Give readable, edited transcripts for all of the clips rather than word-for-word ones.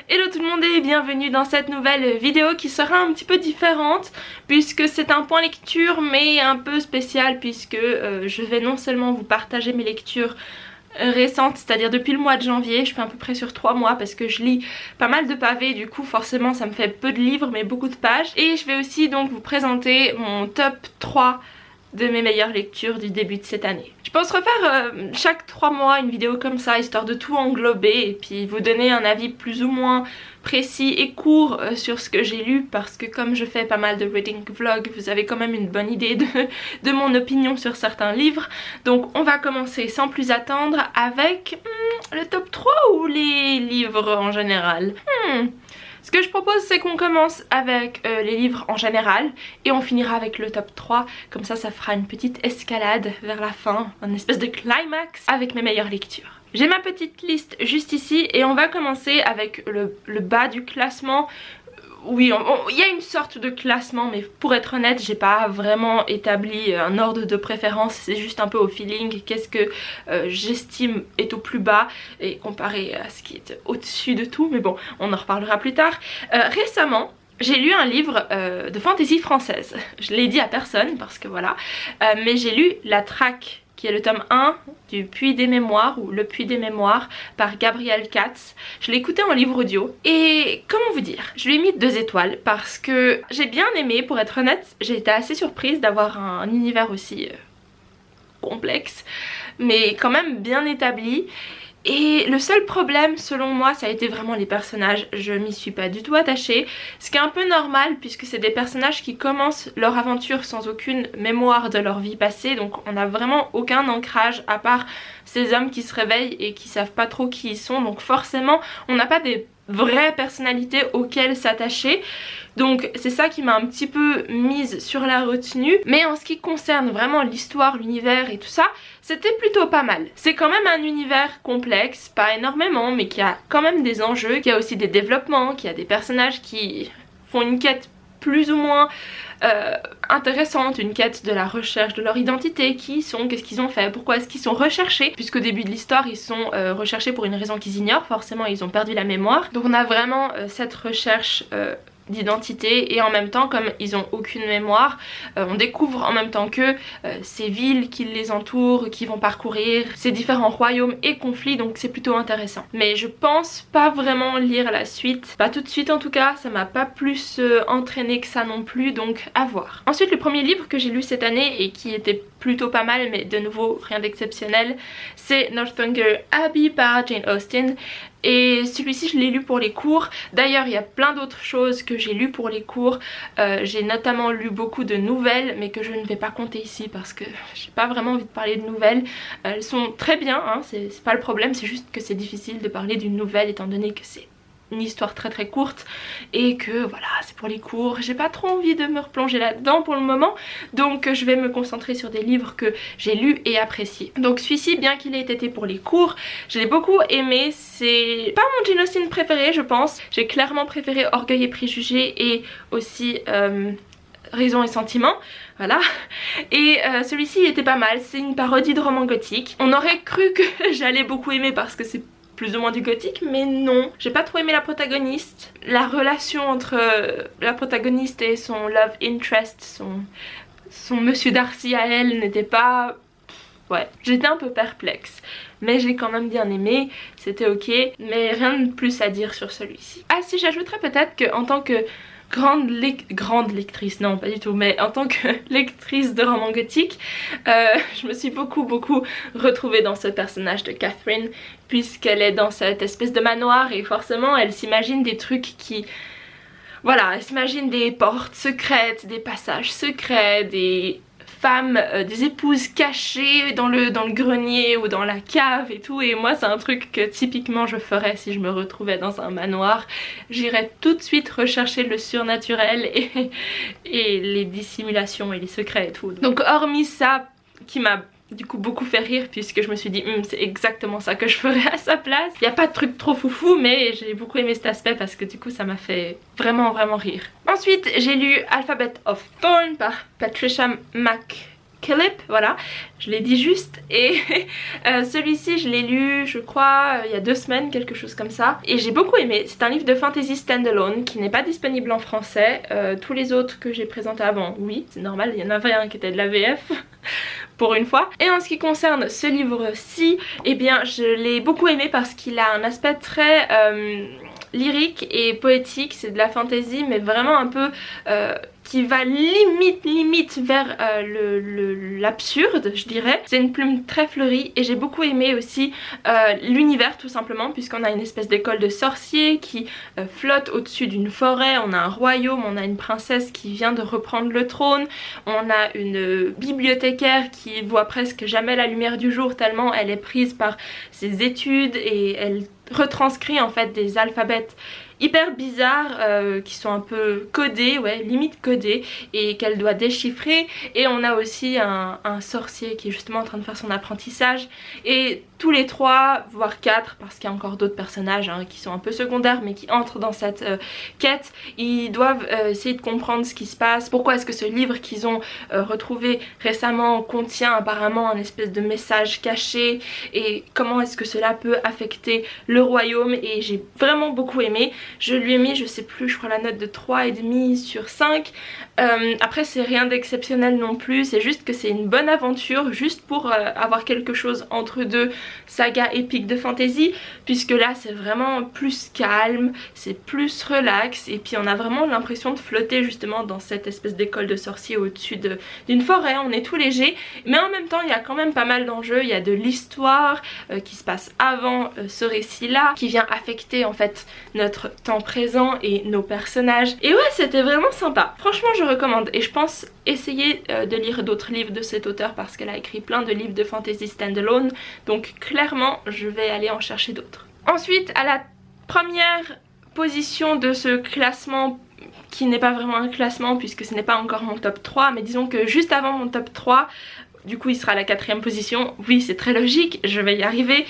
Hello tout le monde et bienvenue dans cette nouvelle vidéo qui sera un petit peu différente puisque c'est un point lecture mais un peu spécial puisque je vais non seulement vous partager mes lectures récentes, c'est-à-dire depuis le mois de janvier, je fais à peu près sur 3 mois parce que je lis pas mal de pavés, du coup forcément ça me fait peu de livres mais beaucoup de pages, et je vais aussi donc vous présenter mon top 3 de mes meilleures lectures du début de cette année. Je pense refaire chaque 3 mois une vidéo comme ça, histoire de tout englober et puis vous donner un avis plus ou moins précis et court sur ce que j'ai lu, parce que comme je fais pas mal de reading vlog, vous avez quand même une bonne idée de mon opinion sur certains livres. Donc on va commencer sans plus attendre avec le top 3 ou les livres en général. Ce que je propose, c'est qu'on commence avec les livres en général et on finira avec le top 3. Comme ça fera une petite escalade vers la fin, une espèce de climax avec mes meilleures lectures. J'ai ma petite liste juste ici et on va commencer avec le bas du classement. Oui, il y a une sorte de classement, mais pour être honnête, j'ai pas vraiment établi un ordre de préférence, c'est juste un peu au feeling, qu'est-ce que j'estime est au plus bas et comparé à ce qui est au-dessus de tout, mais bon, on en reparlera plus tard. Récemment, j'ai lu un livre de fantasy française, je l'ai dit à personne parce que voilà, mais j'ai lu La Traque, qui est le tome 1 du Puits des Mémoires, ou Le Puits des Mémoires, par Gabriel Katz. Je l'ai écouté en livre audio et comment vous dire, je lui ai mis 2 étoiles parce que j'ai bien aimé, pour être honnête. J'ai été assez surprise d'avoir un univers aussi complexe mais quand même bien établi. Et le seul problème selon moi, ça a été vraiment les personnages. Je m'y suis pas du tout attachée, ce qui est un peu normal puisque c'est des personnages qui commencent leur aventure sans aucune mémoire de leur vie passée, donc on n'a vraiment aucun ancrage à part ces hommes qui se réveillent et qui savent pas trop qui ils sont, donc forcément on n'a pas des vraies personnalités auxquelles s'attacher. Donc c'est ça qui m'a un petit peu mise sur la retenue. Mais en ce qui concerne vraiment l'histoire, l'univers et tout ça, c'était plutôt pas mal. C'est quand même un univers complexe, pas énormément, mais qui a quand même des enjeux, qui a aussi des développements, qui a des personnages qui font une quête plus ou moins intéressante, une quête de la recherche de leur identité, qui ils sont, qu'est-ce qu'ils ont fait, pourquoi est-ce qu'ils sont recherchés, puisqu'au début de l'histoire ils sont recherchés pour une raison qu'ils ignorent, forcément ils ont perdu la mémoire. Donc on a vraiment cette recherche d'identité, et en même temps comme ils ont aucune mémoire, on découvre en même temps que ces villes qui les entourent, qui vont parcourir, ces différents royaumes et conflits, donc c'est plutôt intéressant. Mais je pense pas vraiment lire la suite, pas tout de suite en tout cas, ça m'a pas plus entraîné que ça non plus, donc à voir. Ensuite, le premier livre que j'ai lu cette année et qui était plutôt pas mal, mais de nouveau rien d'exceptionnel, c'est Northanger Abbey par Jane Austen. Et celui-ci je l'ai lu pour les cours. D'ailleurs il y a plein d'autres choses que j'ai lu pour les cours. J'ai notamment lu beaucoup de nouvelles, mais que je ne vais pas compter ici parce que j'ai pas vraiment envie de parler de nouvelles. Elles sont très bien, hein, c'est pas le problème, c'est juste que c'est difficile de parler d'une nouvelle étant donné que c'est une histoire très très courte et que voilà, c'est pour les cours. J'ai pas trop envie de me replonger là-dedans pour le moment, donc je vais me concentrer sur des livres que j'ai lus et appréciés. Donc celui-ci, bien qu'il ait été pour les cours, je l'ai beaucoup aimé. C'est pas mon Jane Austen préféré je pense, j'ai clairement préféré Orgueil et Préjugés et aussi Raison et Sentiment, voilà. Et celui-ci il était pas mal, c'est une parodie de roman gothique. On aurait cru que j'allais beaucoup aimer parce que c'est plus ou moins du gothique, mais non. J'ai pas trop aimé la protagoniste. La relation entre la protagoniste et son love interest, son monsieur Darcy à elle, n'était pas... Ouais, j'étais un peu perplexe. Mais j'ai quand même bien aimé, c'était ok. Mais rien de plus à dire sur celui-ci. Ah si, j'ajouterais peut-être qu'en tant que grande lectrice, non pas du tout, mais en tant que lectrice de romans gothiques, je me suis beaucoup retrouvée dans ce personnage de Catherine, puisqu'elle est dans cette espèce de manoir et forcément elle s'imagine des trucs qui... Voilà, elle s'imagine des portes secrètes, des passages secrets, des femmes, des épouses cachées dans le grenier ou dans la cave et tout, et moi c'est un truc que typiquement je ferais si je me retrouvais dans un manoir. J'irais tout de suite rechercher le surnaturel et les dissimulations et les secrets et tout. Donc hormis ça qui m'a du coup beaucoup fait rire, puisque je me suis dit c'est exactement ça que je ferais à sa place. Il n'y a pas de truc trop foufou, mais j'ai beaucoup aimé cet aspect parce que du coup ça m'a fait vraiment rire. Ensuite j'ai lu Alphabet of Thorn par Patricia Killip, voilà, je l'ai dit juste. Et celui-ci je l'ai lu je crois il y a 2 semaines, quelque chose comme ça, et j'ai beaucoup aimé. C'est un livre de fantasy standalone qui n'est pas disponible en français. Tous les autres que j'ai présentés avant, oui, c'est normal, il y en avait un qui était de la VF pour une fois. Et en ce qui concerne ce livre-ci, eh bien je l'ai beaucoup aimé parce qu'il a un aspect très lyrique et poétique. C'est de la fantasy mais vraiment un peu qui va limite vers l'absurde, je dirais. C'est une plume très fleurie et j'ai beaucoup aimé aussi l'univers tout simplement, puisqu'on a une espèce d'école de sorciers qui flotte au-dessus d'une forêt, on a un royaume, on a une princesse qui vient de reprendre le trône, on a une bibliothécaire qui voit presque jamais la lumière du jour tellement elle est prise par ses études et elle retranscrit en fait des alphabets hyper bizarres qui sont un peu codés, ouais, limite codés, et qu'elle doit déchiffrer. Et on a aussi un sorcier qui est justement en train de faire son apprentissage, et tous les 3 voire 4, parce qu'il y a encore d'autres personnages hein, qui sont un peu secondaires mais qui entrent dans cette quête, ils doivent essayer de comprendre ce qui se passe, pourquoi est-ce que ce livre qu'ils ont retrouvé récemment contient apparemment un espèce de message caché, et comment est-ce que cela peut affecter le royaume. Et j'ai vraiment beaucoup aimé. Je lui ai mis, je sais plus, je crois la note de 3,5 sur 5. Après c'est rien d'exceptionnel non plus, c'est juste que c'est une bonne aventure, juste pour avoir quelque chose entre deux sagas épiques de fantasy, puisque là c'est vraiment plus calme, c'est plus relax, et puis on a vraiment l'impression de flotter justement dans cette espèce d'école de sorciers au-dessus d'une forêt. On est tout léger, mais en même temps il y a quand même pas mal d'enjeux. Il y a de l'histoire qui se passe avant ce récit là, qui vient affecter en fait notre temps présent et nos personnages. Et ouais, c'était vraiment sympa, franchement je recommande. Et je pense essayer de lire d'autres livres de cet auteur parce qu'elle a écrit plein de livres de fantasy standalone, donc clairement je vais aller en chercher d'autres. Ensuite, à la première position de ce classement, qui n'est pas vraiment un classement puisque ce n'est pas encore mon top 3, mais disons que juste avant mon top 3, du coup il sera à la 4ème position, oui c'est très logique, je vais y arriver.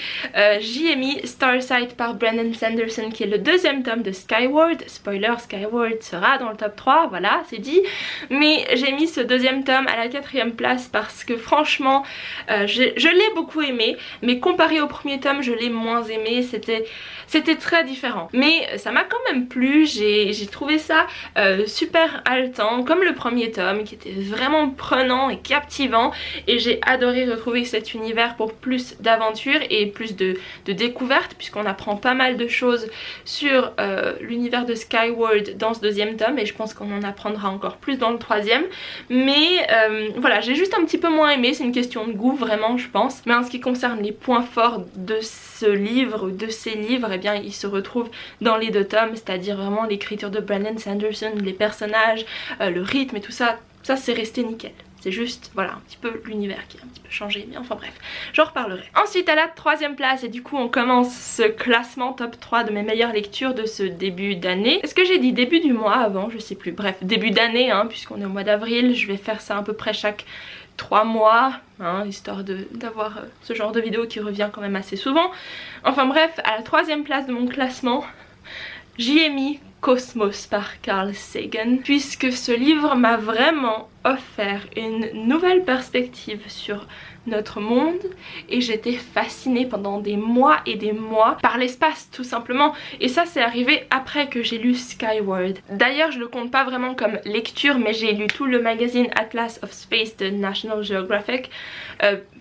J'y ai mis Starsight par Brandon Sanderson, qui est le 2e tome de Skyward. Spoiler, Skyward sera dans le top 3, voilà c'est dit. Mais j'ai mis ce 2e tome à la 4ème place parce que franchement je l'ai beaucoup aimé, mais comparé au premier tome je l'ai moins aimé. C'était très différent, mais ça m'a quand même plu. J'ai trouvé ça super haletant comme le premier tome, qui était vraiment prenant et captivant, et j'ai adoré retrouver cet univers pour plus d'aventures et plus de découvertes, puisqu'on apprend pas mal de choses sur l'univers de Skyward dans ce 2e tome, et je pense qu'on en apprendra encore plus dans le 3e. Mais voilà, j'ai juste un petit peu moins aimé, c'est une question de goût vraiment je pense. Mais en ce qui concerne les points forts de ce livre, de ces livres, eh bien ils se retrouvent dans les 2 tomes, c'est-à-dire vraiment l'écriture de Brandon Sanderson, les personnages, le rythme et tout ça, ça c'est resté nickel. C'est juste, voilà, un petit peu l'univers qui a un petit peu changé, mais enfin bref, j'en reparlerai. Ensuite à la 3ème place, et du coup on commence ce classement top 3 de mes meilleures lectures de ce début d'année. Est-ce que j'ai dit début du mois avant? Je sais plus, bref, début d'année, hein, puisqu'on est au mois d'avril, je vais faire ça à peu près chaque 3 mois, hein, histoire d'avoir ce genre de vidéo qui revient quand même assez souvent. Enfin bref, à la 3ème place de mon classement, j'y ai mis Cosmos par Carl Sagan, puisque ce livre m'a vraiment offert une nouvelle perspective sur notre monde, et j'étais fascinée pendant des mois et des mois par l'espace tout simplement. Et ça c'est arrivé après que j'ai lu Skyward. D'ailleurs je le compte pas vraiment comme lecture, mais j'ai lu tout le magazine Atlas of Space de National Geographic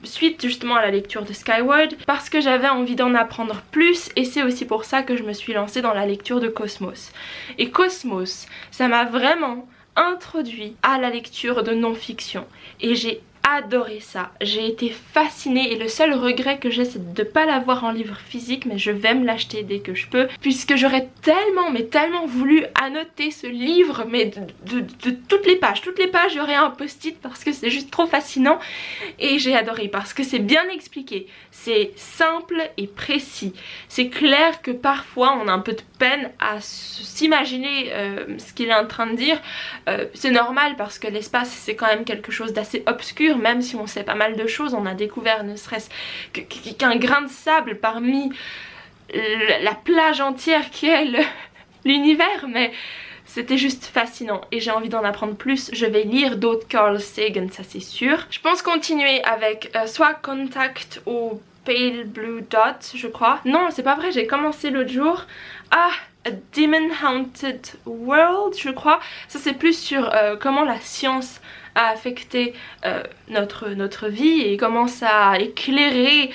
suite justement à la lecture de Skyward, parce que j'avais envie d'en apprendre plus, et c'est aussi pour ça que je me suis lancée dans la lecture de Cosmos. Et Cosmos, ça m'a vraiment introduit à la lecture de non-fiction, et j'ai adoré ça, j'ai été fascinée, et le seul regret que j'ai c'est de ne pas l'avoir en livre physique, mais je vais me l'acheter dès que je peux, puisque j'aurais tellement mais tellement voulu annoter ce livre, mais de toutes les pages j'aurais un post-it parce que c'est juste trop fascinant. Et j'ai adoré parce que c'est bien expliqué, c'est simple et précis, c'est clair que parfois on a un peu de peine à s'imaginer ce qu'il est en train de dire. C'est normal parce que l'espace c'est quand même quelque chose d'assez obscur, même si on sait pas mal de choses. On a découvert ne serait-ce qu'un grain de sable parmi la plage entière qui est l'univers, mais c'était juste fascinant et j'ai envie d'en apprendre plus. Je vais lire d'autres Carl Sagan, ça c'est sûr. Je pense continuer avec soit Contact ou Pale Blue Dot, je crois. Non, c'est pas vrai, j'ai commencé l'autre jour. Ah, A Demon Haunted World, je crois. Ça c'est plus sur comment la science a affecté notre vie et comment ça a éclairé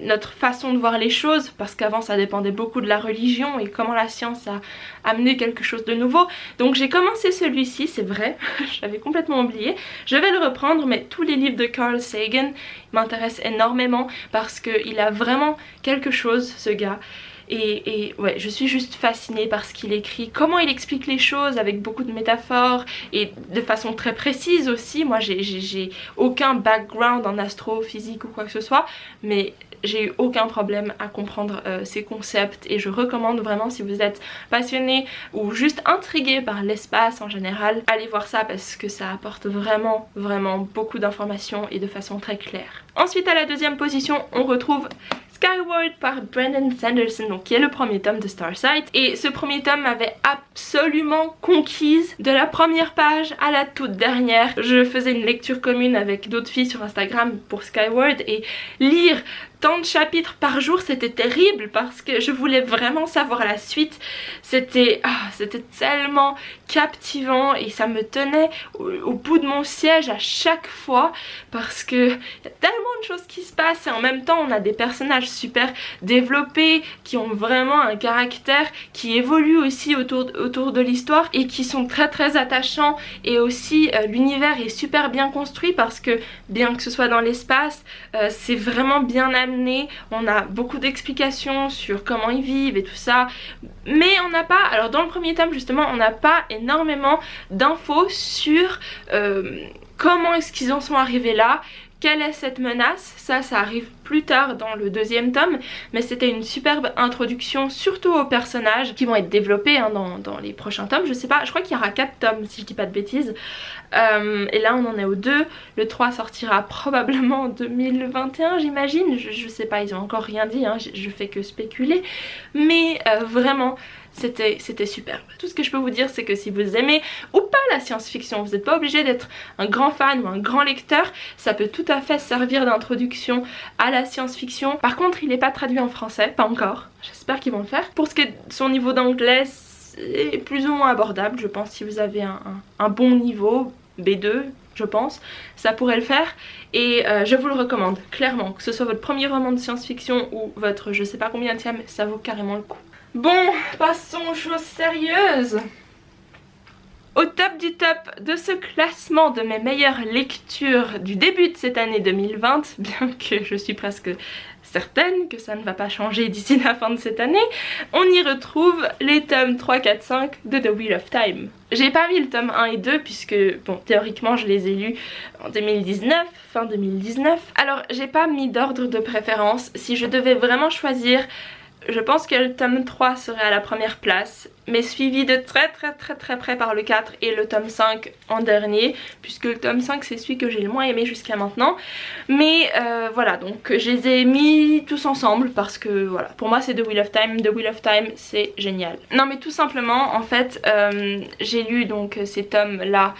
notre façon de voir les choses, parce qu'avant ça dépendait beaucoup de la religion et comment la science a amené quelque chose de nouveau. Donc j'ai commencé celui-ci, c'est vrai, j'avais complètement oublié. Je vais le reprendre, mais tous les livres de Carl Sagan m'intéressent énormément parce qu'il a vraiment quelque chose, ce gars. Et ouais, je suis juste fascinée par ce qu'il écrit, comment il explique les choses avec beaucoup de métaphores et de façon très précise aussi. Moi j'ai aucun background en astrophysique ou quoi que ce soit, mais j'ai eu aucun problème à comprendre ces concepts et je recommande vraiment, si vous êtes passionné ou juste intrigué par l'espace en général, allez voir ça parce que ça apporte vraiment beaucoup d'informations et de façon très claire. Ensuite à la deuxième position on retrouve Skyward par Brandon Sanderson, donc qui est le premier tome de Starsight, et ce premier tome m'avait absolument conquise de la première page à la toute dernière. Je faisais une lecture commune avec d'autres filles sur Instagram pour Skyward et lire tant de chapitres par jour c'était terrible parce que je voulais vraiment savoir la suite. C'était tellement captivant et ça me tenait au bout de mon siège à chaque fois parce que y a tellement de choses qui se passent et en même temps on a des personnages super développés qui ont vraiment un caractère qui évolue aussi autour de l'histoire et qui sont très attachants, et aussi l'univers est super bien construit parce que bien que ce soit dans l'espace c'est vraiment bien amené, on a beaucoup d'explications sur comment ils vivent et tout ça, mais on n'a pas, alors dans le premier tome justement on n'a pas énormément d'infos sur comment est-ce qu'ils en sont arrivés là. Quelle est cette menace? Ça arrive plus tard dans le deuxième tome, mais c'était une superbe introduction surtout aux personnages qui vont être développés hein, dans les prochains tomes. Je sais pas, je crois qu'il y aura 4 tomes si je dis pas de bêtises. Et là on en est au 2, le 3 sortira probablement en 2021 j'imagine, je sais pas, ils ont encore rien dit, hein, je fais que spéculer, mais vraiment c'était superbe. Tout ce que je peux vous dire c'est que si vous aimez ou pas la science-fiction, vous n'êtes pas obligé d'être un grand fan ou un grand lecteur, ça peut tout à fait servir d'introduction à la science-fiction. Par contre il n'est pas traduit en français, pas encore, j'espère qu'ils vont le faire. Pour ce qui est de son niveau d'anglais, c'est plus ou moins abordable je pense. Si vous avez un bon niveau, B2 je pense, ça pourrait le faire et je vous le recommande clairement, que ce soit votre premier roman de science-fiction ou votre je sais pas combien de tiers, ça vaut carrément le coup. Bon, passons aux choses sérieuses. Au top du top de ce classement de mes meilleures lectures du début de cette année 2020, bien que je suis presque certaine que ça ne va pas changer d'ici la fin de cette année, on y retrouve les tomes 3, 4, 5 de The Wheel of Time. J'ai pas mis le tome 1 et 2 puisque, bon, théoriquement je les ai lus en 2019, fin 2019. Alors j'ai pas mis d'ordre de préférence. Si je devais vraiment choisir, je pense que le tome 3 serait à la première place, mais suivi de très près par le 4 et le tome 5 en dernier, puisque le tome 5 c'est celui que j'ai le moins aimé jusqu'à maintenant. Mais voilà, donc je les ai mis tous ensemble parce que voilà, pour moi c'est The Wheel of Time. The Wheel of Time c'est génial. Non mais tout simplement en fait j'ai lu donc ces tomes là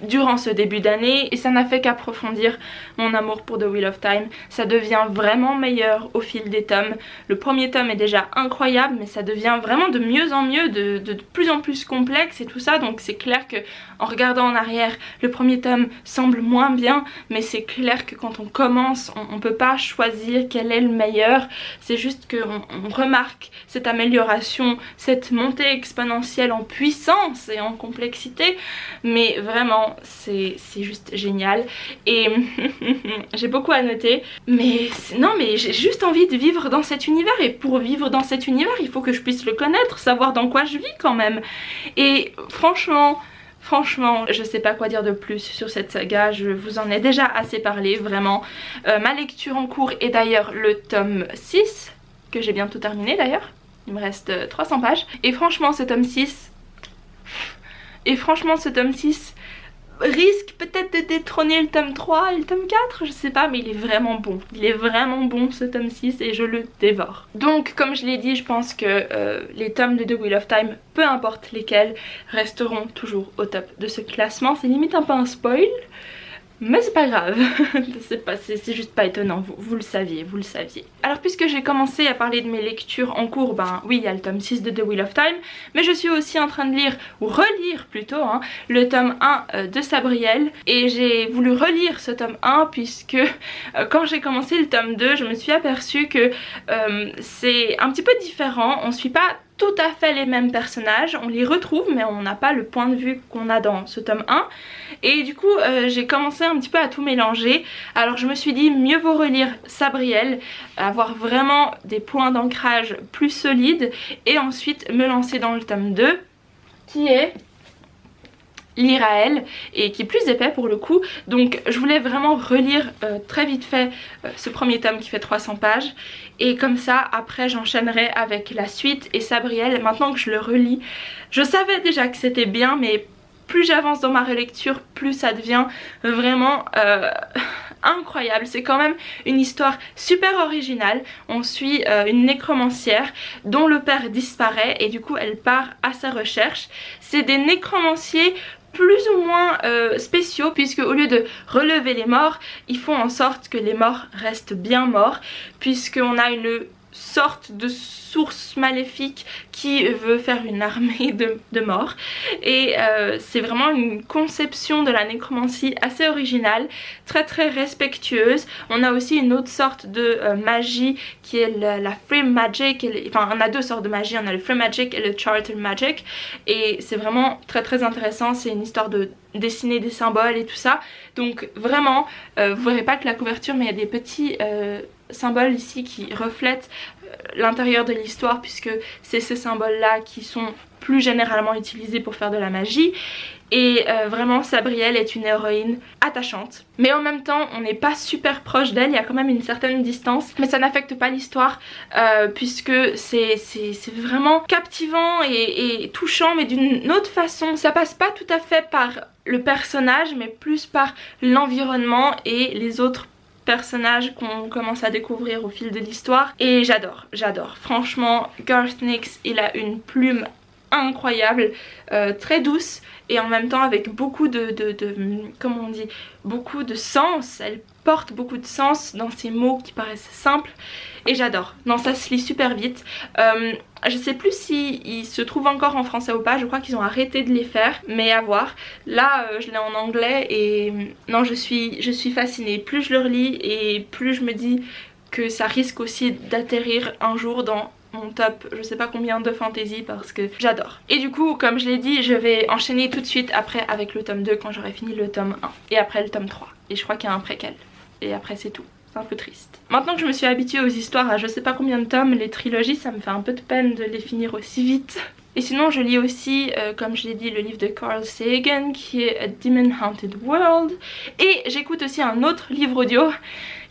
durant ce début d'année et ça n'a fait qu'approfondir mon amour pour The Wheel of Time. Ça devient vraiment meilleur au fil des tomes. Le premier tome est déjà incroyable mais ça devient vraiment de mieux en mieux, de plus en plus complexe et tout ça, donc c'est clair que en regardant en arrière le premier tome semble moins bien, mais c'est clair que quand on commence on peut pas choisir quel est le meilleur, c'est juste qu'on remarque cette amélioration, cette montée exponentielle en puissance et en complexité, mais vraiment c'est juste génial et j'ai beaucoup à noter, mais non mais j'ai juste envie de vivre dans cet univers et pour vivre dans cet univers il faut que je puisse le connaître, savoir dans quoi je vis quand même. Et franchement je sais pas quoi dire de plus sur cette saga, je vous en ai déjà assez parlé vraiment. Ma lecture en cours est d'ailleurs le tome 6 que j'ai bientôt terminé d'ailleurs, il me reste 300 pages et franchement ce tome 6 risque peut-être de détrôner le tome 3 et le tome 4, je sais pas, mais il est vraiment bon. Il est vraiment bon ce tome 6 et je le dévore. Donc comme je l'ai dit, je pense que les tomes de The Wheel of Time, peu importe lesquels, resteront toujours au top de ce classement. C'est limite un peu un spoil, mais c'est pas grave, c'est juste pas étonnant, vous le saviez, vous le saviez. Alors puisque j'ai commencé à parler de mes lectures en cours, ben oui il y a le tome 6 de The Wheel of Time, mais je suis aussi en train de lire, ou relire plutôt, hein, le tome 1 de Sabriel. Et j'ai voulu relire ce tome 1 puisque quand j'ai commencé le tome 2, je me suis aperçue que c'est un petit peu différent, on suit pas tout à fait les mêmes personnages, on les retrouve mais on n'a pas le point de vue qu'on a dans ce tome 1 et du coup j'ai commencé un petit peu à tout mélanger. Alors je me suis dit mieux vaut relire Sabriel, avoir vraiment des points d'ancrage plus solides et ensuite me lancer dans le tome 2 qui est l'Iraël et qui est plus épais pour le coup. Donc je voulais vraiment relire très vite fait ce premier tome qui fait 300 pages et comme ça après j'enchaînerai avec la suite et Sabriel. Maintenant que je le relis, je savais déjà que c'était bien mais plus j'avance dans ma relecture, plus ça devient vraiment incroyable. C'est quand même une histoire super originale. On suit une nécromancière dont le père disparaît et du coup elle part à sa recherche. C'est des nécromanciers plus ou moins spéciaux puisque au lieu de relever les morts, ils font en sorte que les morts restent bien morts, puisqu'on a une sorte de source maléfique qui veut faire une armée de morts et c'est vraiment une conception de la nécromancie assez originale, très respectueuse. On a aussi une autre sorte de magie qui est la Free Magic, enfin on a deux sortes de magie, on a le Free Magic et le Charter Magic et c'est vraiment très intéressant. C'est une histoire de dessiner des symboles et tout ça, donc vraiment vous verrez pas que la couverture mais il y a des petits symboles ici qui reflètent l'intérieur de l'histoire puisque c'est ces symboles là qui sont plus généralement utilisés pour faire de la magie. Et vraiment Sabriel est une héroïne attachante mais en même temps on n'est pas super proche d'elle, il y a quand même une certaine distance mais ça n'affecte pas l'histoire puisque c'est vraiment captivant et touchant mais d'une autre façon. Ça passe pas tout à fait par le personnage mais plus par l'environnement et les autres personnages qu'on commence à découvrir au fil de l'histoire et j'adore. Franchement Garth Nix il a une plume incroyable, très douce et en même temps avec beaucoup comment on dit, beaucoup de sens. Elle porte beaucoup de sens dans ces mots qui paraissent simples et j'adore. Non, ça se lit super vite. Je sais plus si il se trouve encore en français ou pas, je crois qu'ils ont arrêté de les faire, mais à voir. Là je l'ai en anglais et non je suis fascinée. Plus je le relis et plus je me dis que ça risque aussi d'atterrir un jour dans mon top je sais pas combien de fantasy parce que j'adore. Et du coup comme je l'ai dit je vais enchaîner tout de suite après avec le tome 2 quand j'aurai fini le tome 1 et après le tome 3 et je crois qu'il y a un préquel et après c'est tout. C'est un peu triste. Maintenant que je me suis habituée aux histoires à je sais pas combien de tomes, les trilogies ça me fait un peu de peine de les finir aussi vite. Et sinon je lis aussi comme je l'ai dit le livre de Carl Sagan qui est A Demon Haunted World et j'écoute aussi un autre livre audio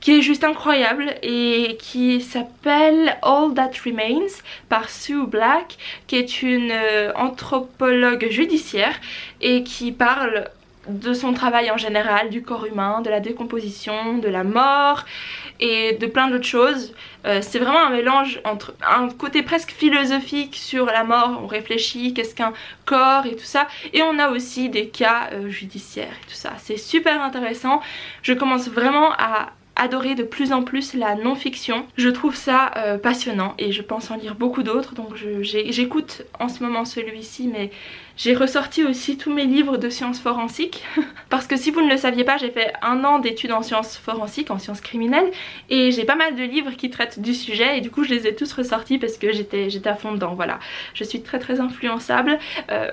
qui est juste incroyable et qui s'appelle All That Remains par Sue Black qui est une anthropologue judiciaire et qui parle de son travail en général, du corps humain, de la décomposition, de la mort et de plein d'autres choses. C'est vraiment un mélange entre un côté presque philosophique sur la mort, on réfléchit qu'est-ce qu'un corps et tout ça, et on a aussi des cas judiciaires et tout ça. C'est super intéressant, je commence vraiment à adorer de plus en plus la non-fiction. Je trouve ça passionnant et je pense en lire beaucoup d'autres, donc j'écoute en ce moment celui-ci mais j'ai ressorti aussi tous mes livres de sciences forensiques parce que si vous ne le saviez pas j'ai fait 1 an d'études en sciences forensiques, en sciences criminelles et j'ai pas mal de livres qui traitent du sujet et du coup je les ai tous ressortis parce que j'étais à fond dedans. Voilà, je suis très influençable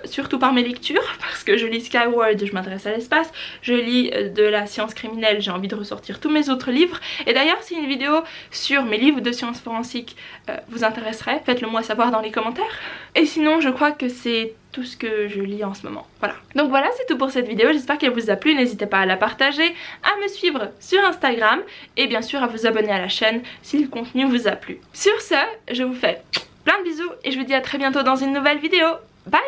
surtout par mes lectures parce que je lis Skyward, je m'intéresse à l'espace, je lis de la science criminelle, j'ai envie de ressortir tous mes autres livres et d'ailleurs si une vidéo sur mes livres de sciences forensiques vous intéresserait, faites-le moi savoir dans les commentaires. Et sinon je crois que c'est tout ce que je lis en ce moment. Voilà. Donc voilà, c'est tout pour cette vidéo. J'espère qu'elle vous a plu. N'hésitez pas à la partager, à me suivre sur Instagram et bien sûr à vous abonner à la chaîne si le contenu vous a plu. Sur ce, je vous fais plein de bisous et je vous dis à très bientôt dans une nouvelle vidéo. Bye!